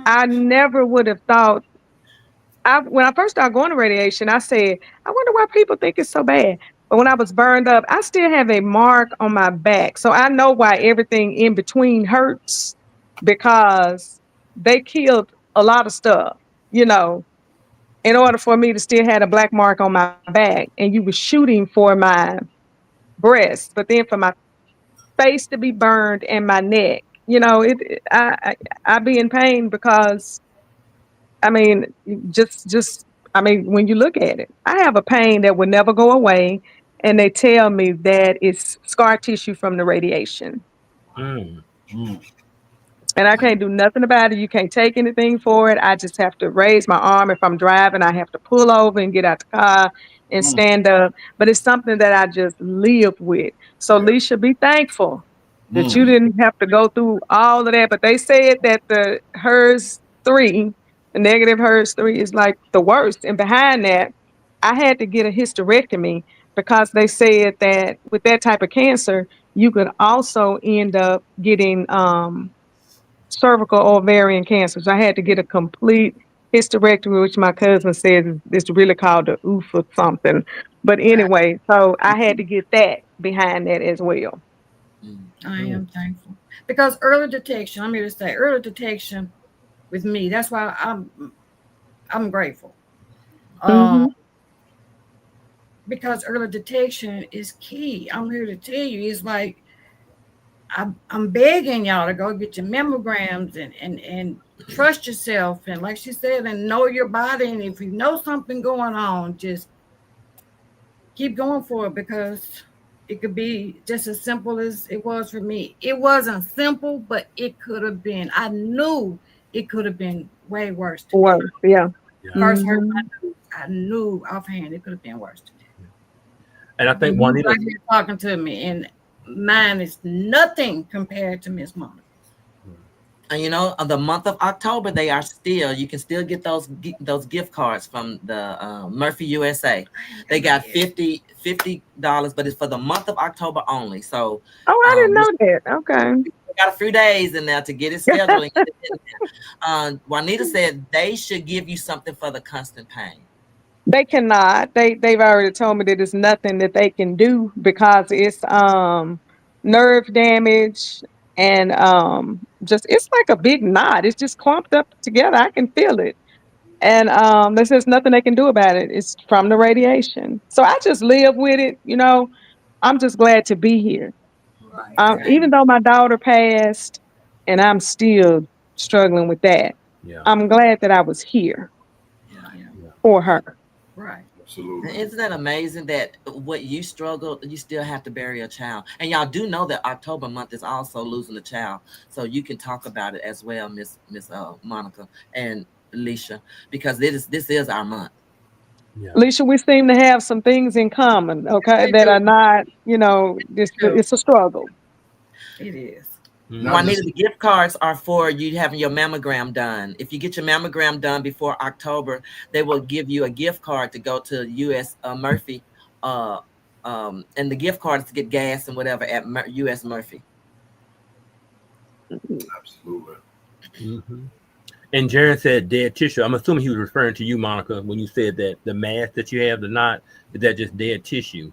I never would have thought. When I first started going to radiation, I said, I wonder why people think it's so bad. But when I was burned up, I still have a mark on my back. So I know why everything in between hurts, because they killed a lot of stuff, in order for me to still have a black mark on my back. And you were shooting for my breast, but then for my face to be burned and my neck, I be in pain because, when you look at it, I have a pain that will never go away. And they tell me that it's scar tissue from the radiation. And I can't do nothing about it. You can't take anything for it. I just have to raise my arm. If I'm driving, I have to pull over and get out the car and stand up. But it's something that I just live with. So, Yeah. Lisha, be thankful that you Mm. didn't have to go through all of that. But they said that the HERS 3, the negative HERS 3 is like the worst. And behind that, I had to get a hysterectomy because they said that with that type of cancer, you could also end up getting cervical ovarian cancer. So I had to get a complete hysterectomy, which my cousin says is really called the oof or something. But Right. anyway, so I had to get that behind that as well. I am thankful because early detection. I'm here to say early detection with me. That's why I'm grateful. Um, Hmm. because early detection is key. I'm here to tell you, it's like I'm begging y'all to go get your mammograms and trust yourself and like she said and know your body, and if you know something going on, just keep going for it because it could be just as simple as it was for me. It wasn't simple, but it could have been. I knew it could have been way worse than that. Worse, yeah. Yeah. First hurt, Hmm. I knew offhand it could have been worse than that. And I think And you Juanita, right here talking to me, and mine is nothing compared to Miss Monica. And you know, the month of October, they are still. You can still get those gift cards from the Murphy USA. They got $50, but it's for the month of October only. So, Oh, I didn't we know that. Okay. got a few days in there to get it scheduled and get it in there. Juanita said they should give you something for the constant pain. They cannot. They've already told me that there's nothing that they can do because it's nerve damage and just it's like a big knot. It's just clumped up together. I can feel it. And there's just nothing they can do about it. It's from the radiation. So I just live with it, you know. I'm just glad to be here. Right. Even though my daughter passed and I'm still struggling with that, yeah, I'm glad that I was here Yeah. Yeah, yeah, for her. right. And Absolutely. isn't that amazing that what you struggled, you still have to bury a child? And y'all do know that October month is also losing a child, so you can talk about it as well, Miss Monica and Alicia, because this is our month. yeah. Alicia, we seem to have some things in common, okay, We that do. are not, you know, it's a struggle. It is. Now Mhm. Juanita, this the gift cards are for you having your mammogram done. If you get your mammogram done before October, they will give you a gift card to go to U.S. Murphy, uh, and the gift card is to get gas and whatever at U.S. Murphy. absolutely. Mhm. And Jaron said dead tissue. I'm assuming he was referring to you, Monica, when you said that the mass that you have, the knot, is that just dead tissue?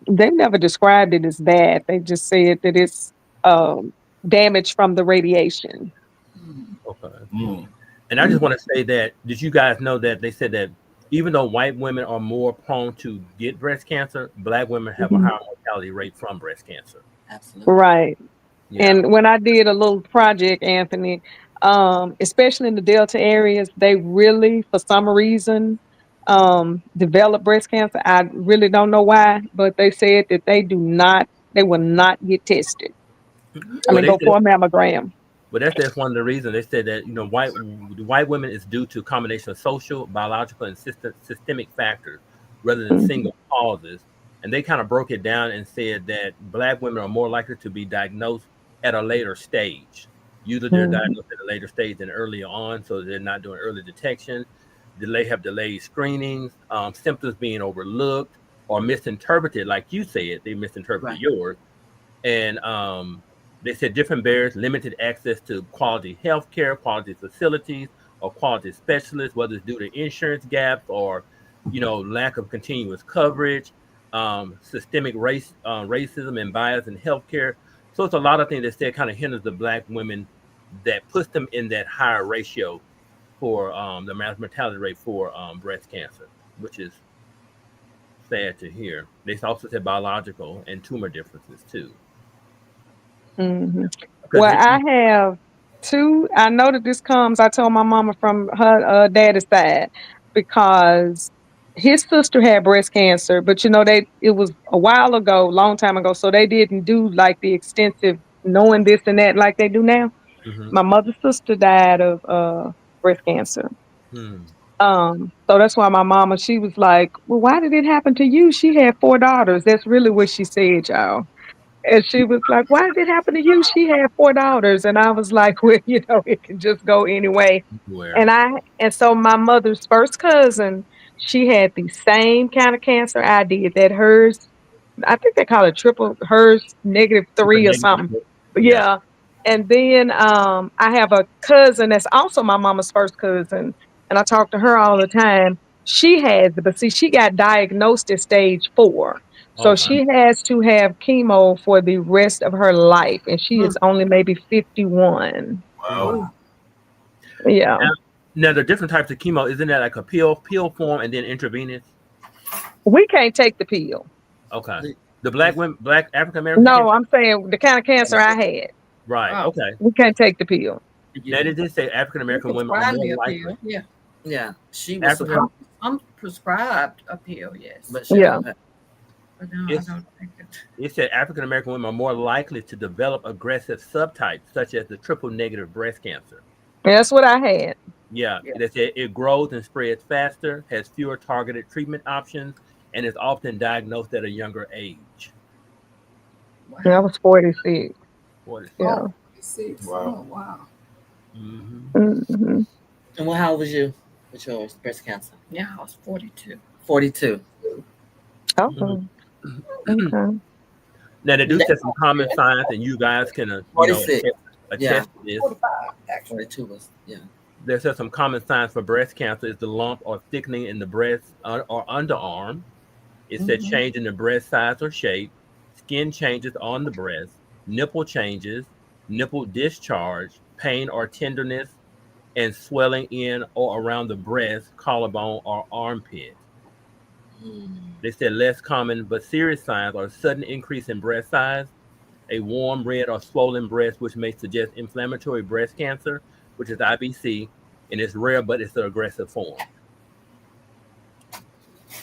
They never described it as that. They just said that it's damage from the radiation. Okay. Mm. And I just want to say that, did you guys know that they said that even though white women are more prone to get breast cancer, black women have a Mhm. higher mortality rate from breast cancer? Absolutely. Right. Yeah. And when I did a little project, Anthony, especially in the Delta areas, they really, for some reason, develop breast cancer. I really don't know why, but they said that they will not get tested. I Well, mean, they go said, for a mammogram. but that's one of the reasons they said that white women is due to a combination of social, biological, and systemic factors rather than Mhm. single causes. And they kind of broke it down and said that black women are more likely to be diagnosed at a later stage. Usually, they're Mhm. diagnosed at a later stage than earlier on, so they're not doing early detection. They have delayed screenings, symptoms being overlooked or misinterpreted, like you said, they misinterpreted Right. yours, and they said different barriers, limited access to quality health care, quality facilities, or quality specialists, whether it's due to insurance gaps or, lack of continuous coverage, systemic racism and bias in healthcare. So it's a lot of things that said kind of hinders the black women that puts them in that higher ratio for the mass mortality rate for breast cancer, which is sad to hear. They also said biological and tumor differences too. Mhm. Because Well, I have two. I know that this comes. I told my mama from her daddy's side because his sister had breast cancer, but you know it was a while ago, long time ago, so they didn't do like the extensive knowing this and that like they do now. Mm-hmm. My mother's sister died of breast cancer. Hmm. So that's why my mama, she was like, well, why did it happen to you? She had 4 daughters. That's really what she said, y'all. And she was like, why did it happen to you? She had 4 daughters. And I was like, well, it can just go anyway. Where? And so my mother's first cousin, she had the same kind of cancer I did. That hers, I think they call it triple, hers Super -3 or negative. something. But Yeah. yeah. And then I have a cousin that's also my mama's first cousin, and I talk to her all the time. She has it, but see, she got diagnosed at stage 4. So Okay. she has to have chemo for the rest of her life, and she Hmm. is only maybe 51. Wow. Oh, Yeah. Now the different types of chemo, isn't that like a pill form and then intravenous? We can't take the pill. Okay. The- The black women, black African Americans can. No, I'm saying the kind of cancer I had. Right. Oh, Okay. We can't take the pill. Now they did say African you American women are prescribed more me a likely. pill. Yeah, Yeah, she was African. supposed, I'm prescribed a pill. Yes, but she Yeah. don't. but no, I It's, don't take it. it said African American women are more likely to develop aggressive subtypes such as the triple negative breast cancer. That's what I had. Yeah, Yeah. they said it grows and spreads faster, has fewer targeted treatment options, and is often diagnosed at a younger age. I Wow. was 46. What is it? Yeah. oh, 46. Wow. Oh, wow. Mm-hmm. Hmm. And how old was you with yours, breast cancer? Yeah, I was 42. 42. Oh, okay. Now they do Ne- set some common signs, and you guys can, 46. Yeah, attest to this. 45, actually. 42 was, yeah. There's some common signs for breast cancer is the lump or thickening in the breast or underarm. It said Mm-hmm. change in the breast size or shape, skin changes on the breast, nipple changes, nipple discharge, pain or tenderness, and swelling in or around the breast, collarbone, or armpit. Mm. They said less common but serious signs are sudden increase in breast size, a warm red or swollen breast, which may suggest inflammatory breast cancer, which is IBC, and it's rare, but it's an aggressive form.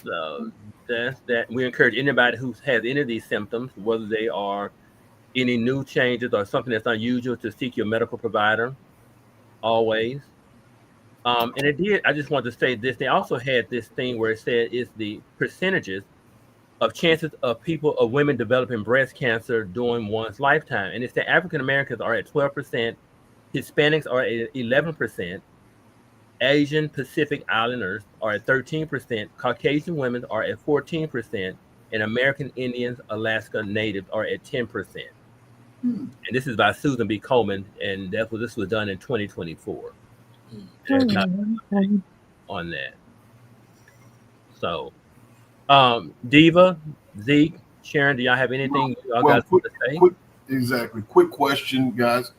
So that's that. We encourage anybody who has any of these symptoms, whether they are any new changes or something that's unusual, to seek your medical provider always. And it did. I just wanted to say this. They also had this thing where it said it's the percentages of chances of people of women developing breast cancer during one's lifetime, and it's that African Americans are at 12%, Hispanics are at 11%, Asian Pacific Islanders are at 13%, Caucasian women are at 14%, and American Indians, Alaska Natives are at 10%. Hmm. And this is by Susan B. Coleman, and this was done in 2024. Mm. And there's not Okay. on that. So, Diva, Zeke, Sharon, do y'all have anything y'all Well, guys want to say? exactly. Quick question, guys.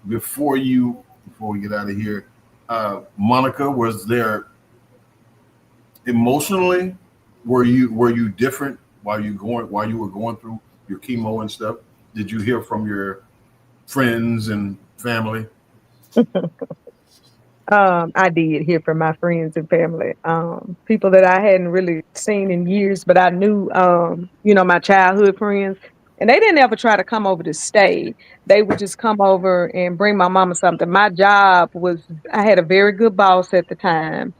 Before we get out of here, Monica, was there emotionally? Were you different while you were going through your chemo and stuff? Did you hear from your friends and family? I did hear from my friends and family, people that I hadn't really seen in years, but I knew, my childhood friends, and they didn't ever try to come over to stay. They would just come over and bring my mama something. My job was, I had a very good boss at the time,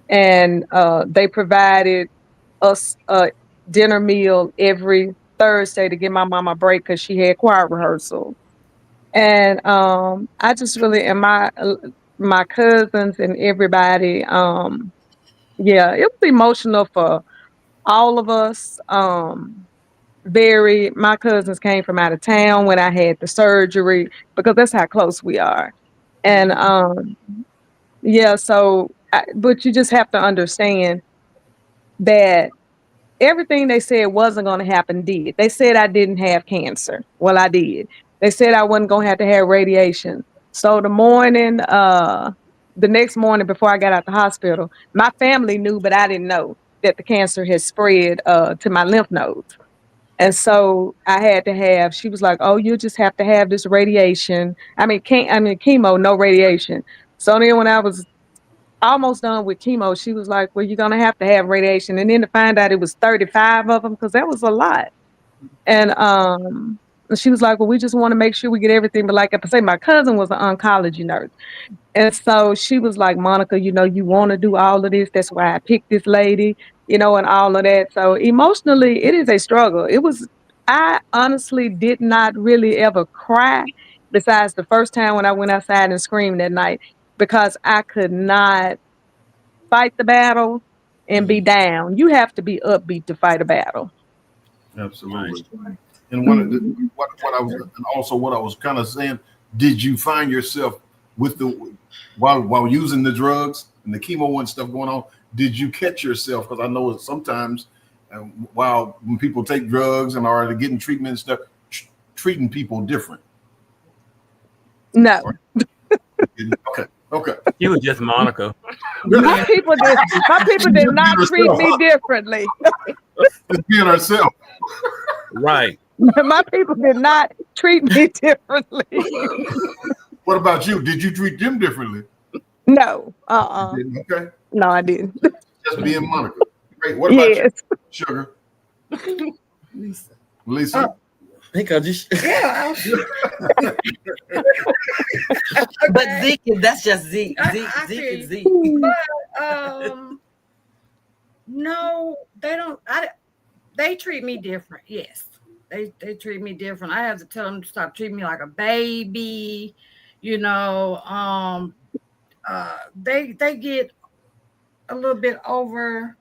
and they provided us a dinner meal every Thursday to give my mama a break because she had choir rehearsal. And I just really, and my cousins and everybody, yeah, it was emotional for all of us. Very, my cousins came from out of town when I had the surgery because that's how close we are. And yeah, so but you just have to understand that everything they said wasn't going to happen did. They said I didn't have cancer. Well, I did. They said I wasn't going to have radiation. So the next morning before I got out the hospital, my family knew, but I didn't know that the cancer had spread to my lymph nodes. And so I had to have, she was like, oh, you just have to have this radiation. Chemo, no radiation. So then when I was almost done with chemo, she was like, well, you're going to have radiation. And then to find out it was 35 of them, because that was a lot. And And she was like, well, we just want to make sure we get everything. But like I say, my cousin was an oncology nurse. And so she was like, Monica, you want to do all of this. That's why I picked this lady, and all of that. So emotionally, it is a struggle. I honestly did not really ever cry besides the first time when I went outside and screamed that night, because I could not fight the battle and be down. You have to be upbeat to fight a battle. Absolutely. And what I was, and also what I was kind of saying, did you find yourself with while using the drugs and the chemo and stuff going on, did you catch yourself? Because I know that sometimes when people take drugs and are getting treatment and stuff, treating people different. No. Okay. You was just Monica. My people did not treat me differently. Just being herself. Right. My people did not treat me differently. What about you? Did you treat them differently? No. Okay. No, I didn't. Just being Monica. Great. What about you, Sugar? Lisa? Yeah. But Zeke, that's just Zeke. Zeke is Zeke. But, no, they don't. They treat me different. Yes, they treat me different. I have to tell them to stop treating me like a baby. They get a little bit over.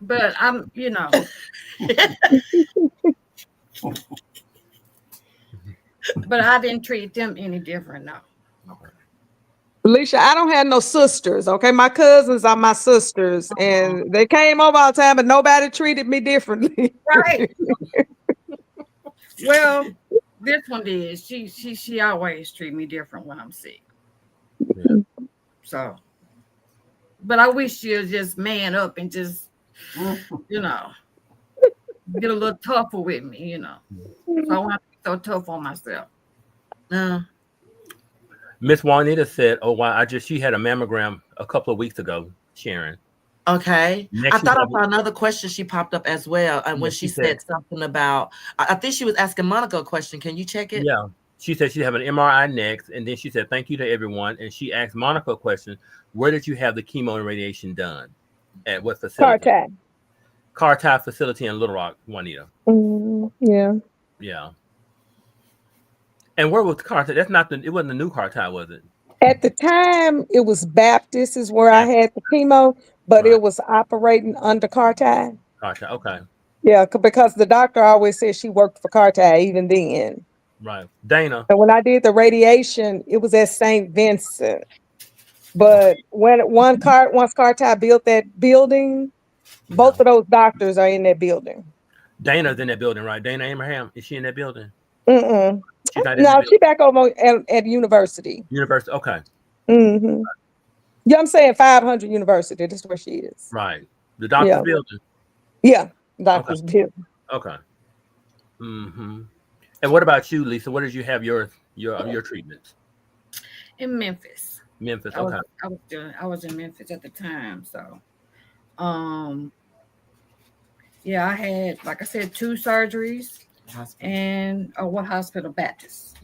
But I'm, but I didn't treat them any different. No. Lisha, I don't have no sisters. Okay, my cousins are my sisters, and they came over all the time, but nobody treated me differently. Right. Well, this one did. She always treat me different when I'm sick. Yeah. So, but I wish she'll just man up and just, get a little tougher with me, So I want to be so tough on myself. Miss Juanita said, "Oh wow, she had a mammogram a couple of weeks ago, Sharon." Okay. Next I thought I saw another question she popped up as well. And when she said something about, I think she was asking Monica a question. Can you check it? Yeah. She said she'd have an MRI next. And then she said, thank you to everyone. And she asked Monica a question. Where did you have the chemo and radiation done? At what facility? Carti facility in Little Rock, Juanita. Yeah. Yeah. And where was Carti? It wasn't the new Carti, was it? At the time, it was Baptist is where I had the chemo, but it was operating under Carti. Carti, okay. Yeah, because the doctor always said she worked for Carti even then. Right. Dana. And when I did the radiation, it was at St. Vincent. But once Carti built that building, both of those doctors are in that building. Dana's in that building, right? Dana Abraham, is she in that building? No, she's back over at university. University, okay. Yeah, I'm saying 500 University. That's where she is. Right. The doctor's building. Yeah, doctor's building. Okay. And what about you, Lisa? Where did you have your treatments? In Memphis. Memphis, okay. I was in Memphis at the time, so I had, like I said, 2 surgeries. And what hospital? Baptist.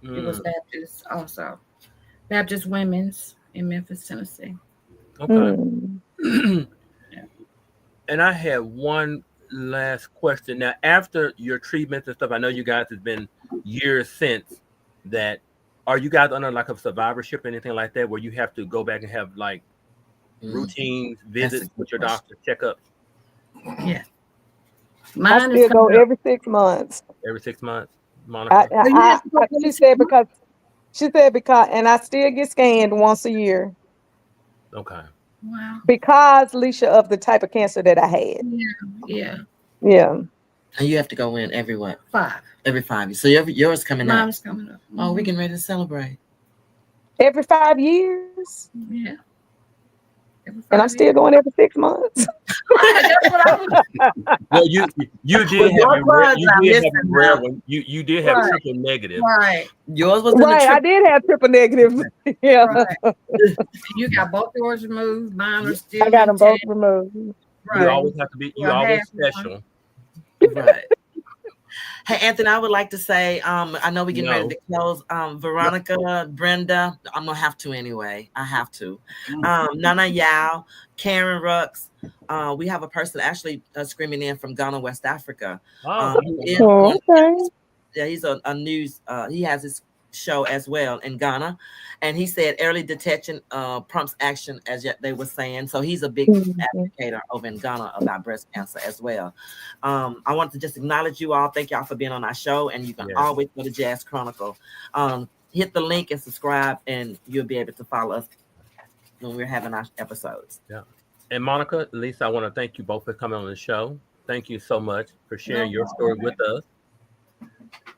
It was Baptist also. Baptist Women's in Memphis, Tennessee. Okay. And I had one last question. Now, after your treatments and stuff, I know you guys have been years since that. Are you guys under like a survivorship or anything like that, where you have to go back and have like routine visits with your doctor, checkups? Yeah. I still go every 6 months. Every 6 months, Monica. She said because, and I still get scanned once a year. Okay. Wow. Because, Lisha, of the type of cancer that I had. Yeah. And you have to go in every what? 5. Every 5 years. So yours coming up. Mine's coming up. Oh, we getting ready to celebrate. Every 5 years? Yeah. And I'm still going every 6 months. That's what I was. Well, you did Well, have your a plugs are you did have a missing rare now. one. You did have Right. triple negative. Right. Yours was in the Right, I triple. did have triple negatives. Yeah, Right. You got both yours removed. Mine are I still got them both intact. removed. You Right. always have to be. You Well, always half one. special. Right. Hey, Anthony, I would like to say, I know we're getting ready No. to close. Veronica, Brenda, I'm gonna have to anyway. I have to. Nana Yao, Karen Rux. We have a person actually screaming in from Ghana, West Africa. Oh, Who is Oh, okay. yeah, he's a news. He has his show as well in Ghana, and he said early detection prompts action, as yet they were saying. So he's a big Mhm. advocator over in Ghana about breast cancer as well. I want to just acknowledge you all. Thank y'all for being on our show, and you can Yes. always go to JAZS Chronicle. Hit the link and subscribe, and you'll be able to follow us when we're having our episodes. Yeah. And Monica, Lisa, I want to thank you both for coming on the show. Thank you so much for sharing your story with us.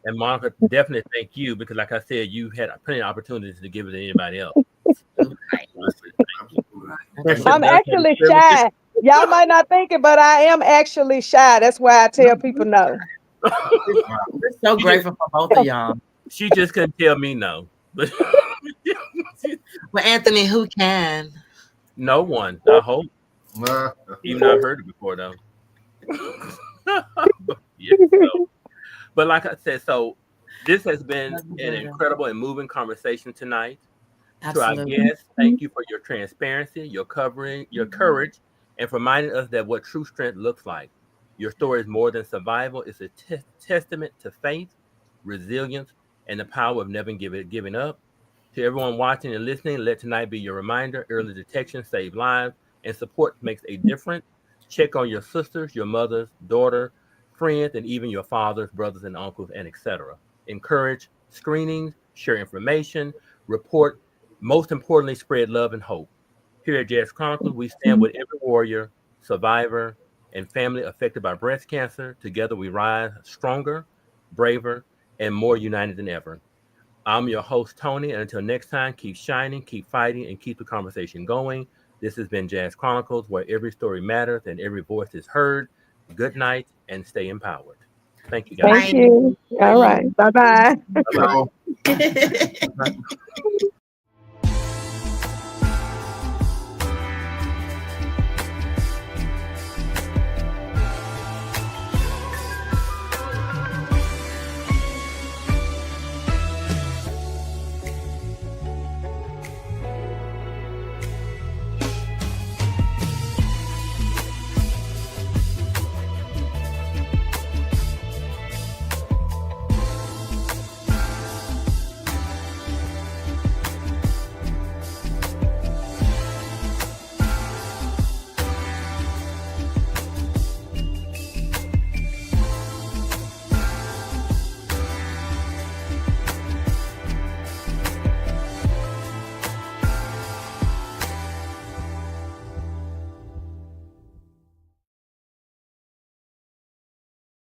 And Monica, definitely thank you because, like I said, you had plenty of opportunities to give it to anybody else. I'm actually shy. Y'all might not think it, but I am actually shy. That's why I tell people no. We're so grateful for both of y'all. She just couldn't tell me no. But Well, Anthony, who can? no one, I hope. Even I've heard it before though. Yeah, so. But like I said, so this has been an incredible and moving conversation tonight. Absolutely. To our guests, thank you for your transparency, your covering, your courage, and for reminding us that what true strength looks like. Your story is more than survival; it's a testament to faith, resilience, and the power of never giving up. To everyone watching and listening, let tonight be your reminder: early detection saves lives, and support makes a difference. Check on your sisters, your mothers, daughter, friends, and even your fathers, brothers, and uncles, and etc. Encourage screenings, share information, report. Most importantly, spread love and hope. Here at JAZS Chronicles, we stand with every warrior, survivor, and family affected by breast cancer. Together, we rise stronger, braver, and more united than ever. I'm your host, Tony, and until next time, keep shining, keep fighting, and keep the conversation going. This has been JAZS Chronicles, where every story matters and every voice is heard. Good night, and stay empowered. Thank you, guys. Thank you. All right. Bye-bye. Bye-bye.